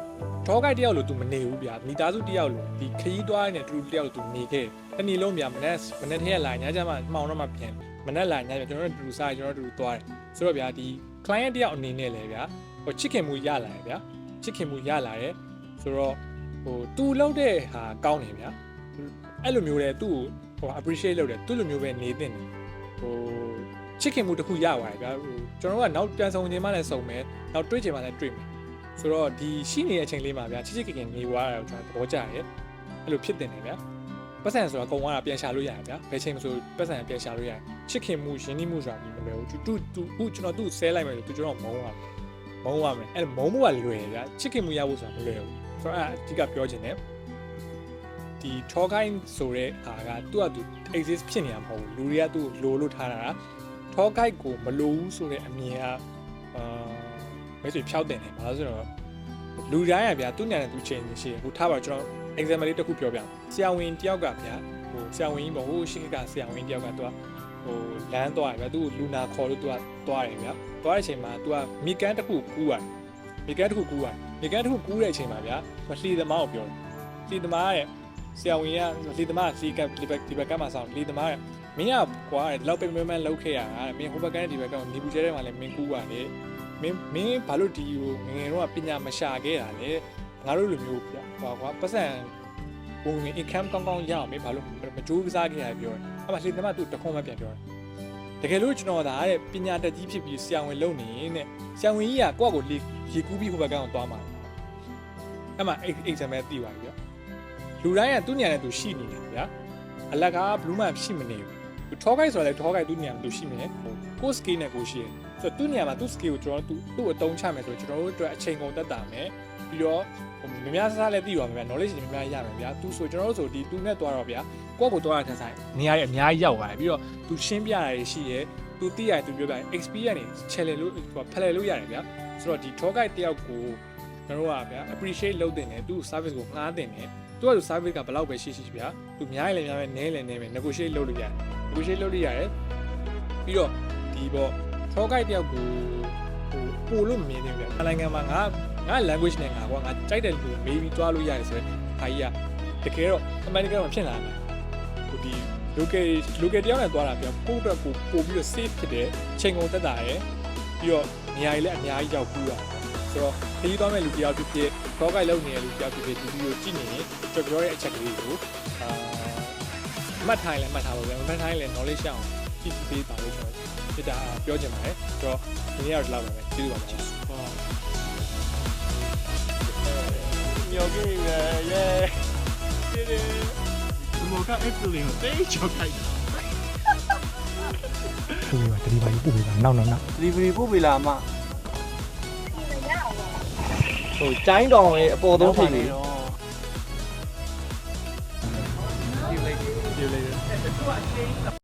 tour guide တယောက်လို့ तू မနေဘူးဗျာမိသားစုတယောက်လို့ဒီခရီးသွားနေတဲ့တူတယောက်လို့ तू နေခဲ့တနေ့လုံးဗျာမနေ့ထဲလာညကျမှမှောင်တော့မှပြန်မနေ့လာညကျွန်တော်တို့တူစားကျွန်တော်တို့တူသွားတယ်ဆိုတော့ဗျာဒီ client တယောက်အနေနဲ့လေဗျာဟိုချစ်ခင်မှုရလာတယ်ဗျာချစ်ခင်မှုရလာတယ်ဆိုတော့ဟို तू လုပ်တဲ့ဟာကောင်းတယ်ဗျာအဲ့လိုမျိုးလေသူ့ကိုဟို appreciate လုပ်တယ်သူ့လိုမျိုးပဲနေသင့်တယ်ဟိုချစ်ခင်မှုတစ်ခုရပါတယ်ဗျာဟိုကျွန်တော်ကနောက်ပြန်ဆောင်ချိန်မှလည်းစုံမယ်နောက်တွေ့ချိန်မှလည်းတွေ့မယ်ဆိုတော့ဒီရှိနေတဲ့အချိန်လေးမှာဗျာချစ်ခင်နေွားတာကိုကျွန်တော်သဘောကျတယ်အဲ့လိုဖြစ်တင်တယ်ဗျာပတ်စံဆိုတာကုံသွားတာပြန်ရှာလို့ရတယ်ဗျာဘယ်ချိန်မှဆိုပတ်စံပြန်ရှာလို့ရတယ်ချစ်ခင်မှုရင်းနှီးမှုဆိုတာဒီမလွယ်ဘူးသူကျွန်တော်သူ့ဆဲလိုက်မယ်ဆိုသူကျွန်တော်မုန်းရမယ်အဲ့မုန်းမှုကလွယ်တယ်ဗျာချစ်ခင်မှုရဖို့ဆိုတာမလွယ်ဘူးဆိုတော့အဓိကပြောချင်တယ်ဒီ tour guide ဆိုတဲ့အားကသူ့အတူ exist ဖြစ်နေတာမဟုတ်ဘူးလူတွေကသူ့လိုလို့ထားတာ tour guide ကိုမလိုဘူးဆိုတဲ့အမြင်ကမဲဆွေဖြောက်တင်တယ်ဘာလို့ဆိုတော့လူတိုင်းကဗျာသူ့ညာနဲ့သူချိန်နေရှိတယ်ဟိုထားပါကျွန်တော် example လေးတစ်ခုပြောပြအောင်ဆရာဝန်တယောက်ကဗျာဟိုဆရာဝန်ကြီးပေါ့ဟိုရှိကဆရာဝန်တယောက်ကသူကဟိုလမ်းသွားတယ်ဗျာသူ့လူနာခေါ်လို့သူကသွားတယ်ဗျာသွားတဲ့အချိန်မှာသူကမိကန်တစ်ခုကူးရတယ်မိကန်တစ်ခုကူးတဲ့အချိန်မှာဗျာမလှီသမားကိုပြောတယ်လှီသမားရဲ့ဆရာဝန်ကလှီသမားစီကဒီဘက်ကမှဆောင်းလှီသမားရဲ့မင်းကကွာဒီလောက်ပဲမန်းလောက်ခဲ့ရတာမင်းဟိုဘက်ကနဲ့ဒီဘက်ကနေပူကျဲထဲမှာလည်းမင်းကူးရတယ်မင်းဘာလို့ဒီကိုငငယ်တော့ပညာမရှာခဲ့တာလဲငါတို့လိုမျိုးပြကွာပတ်စံပုံငင် income ကောင်းကောင်းရအောင်မင်းဘာလို့မကြိုးစားခဲ့ရပြောတယ်အဲ့မှာလှေသမားသူတခွန်းမှပြန်ပြောတယ်တကယ်လို့ကျွန်တော်ဒါတဲ့ပညာတက်ကြီးဖြစ်ပြီးဆရာဝန်လုပ်နေတဲ့ဆရာဝန်ကြီးကကိုယ့်ကိုရေကူးပြီးဟိုဘက်ကောင်သွားမှာအဲ့မှာ example သိပါပြီဗျလူတိုင်းကသူ့ညာနဲ့သူရှိနေတယ်ဗျာအလကားဘလူးမှရှိမနေဘူး ထောကိုက်ဆိုလဲထောကိုက်သူ့နေရာမှာသူရှိမယ်ကိုစကီနဲ့ကိုရှိတယ်ဆိုတော့သူ့နေရာမှာသူ့စကီကိုကျွန်တော်တို့သူ့အတုံးချမယ်ဆိုတော့ကျွန်တော်တို့အတွက်အချိန်ကုန်တက်တာမယ်ပြီးတော့များများစားလည်းသိပါမယ်ဗျာ knowledge တွေများများရမယ်ဗျာသူဆိုကျွန်တော်တို့ဆိုဒီသူနဲ့တွားတော့ဗျာကိုယ့်ကိုတွားတာထက်ဆိုင်နေရာတွေအများကြီးရောက်သွားတယ်ပြီးတော့သူရှင်းပြတာတွေရှိရဲသူသိရတယ်သူပြောပြတယ် experience တွေ challenge လို့ဖလှယ်လို့ရတယ်ဗျာဆိုတော့ဒီထောကိုက်တယောက်ကိုကျွန်တော်တို့ကဗျာ appreciate လုပ်တင်တယ်သူ့ service ကိုငှားတင်တယ်သူက service ကဘယ်လောက်ပဲရှိရှိဗျာသူများရင်လည်းများမယ်နည်းလည်းနည်းမယ် negotiate လုပ်လို့ရတယ် negotiate လုပ်လို့ရတယ်ပြီးတော့ဒီပေါ့ထောကိုက်တယောက်ကိုဟိုပို့လို့မမြင်သေးဘူးဗျာနိုင်ငံမှာငါ language နဲ့ငါကြိုက်တဲ့လူမေးပြီးတွားလို့ရတယ်ဆိုရင်ဟာကြီးကတကယ်တော့ American မှာဖြစ်လာတယ်ဟိုဒီ local တယောက်နဲ့တွားတာပြောကိုယ့်အတွက်ကိုပို့ပြီးတော့ safe ဖြစ်တယ်ချိန်ကုန်တက်တာရယ်ပြီးတော့နေရာကြီးလည်းအများကြီးရောက်ပူးတာဆိုတော့ခရီးသွားမဲ့လူတယောက်ဖြစ်ဖြစ်ထောကိုက်လုပ်နေတဲ့လူတယောက်ဖြစ်ဖြစ်ဒီဗီဒီယိုကြည့်နေရင်ကျွန်တော်ပြောတဲ့အချက်ကလေးကိုမှတ်ထားရင်လည်းမှတ်ထားပါဗျာမမှတ်ထားရင်လည်း knowledge ရအောင်ကြည့်ပေးပါလို့ကျွန်တော်ဖြစ်တာပြောချင်ပါတယ်ဆိုတော့ဒီနေ့ကတော့ဒီလောက်ပါပဲကျေးဇူးပါဗျာ မြောက်ကြီးပဲယေးဒီမောက Apple ကိုတိတ်ချောက်ခိုက်တာ ပို့ပေးပါတတိပါကြီးပို့ပေးပါနောက် delivery ပို့ပေးလာမှဟိုကျိုင်းတောင်ရဲ့အပေါ်ဆုံးထိပ်နေတော့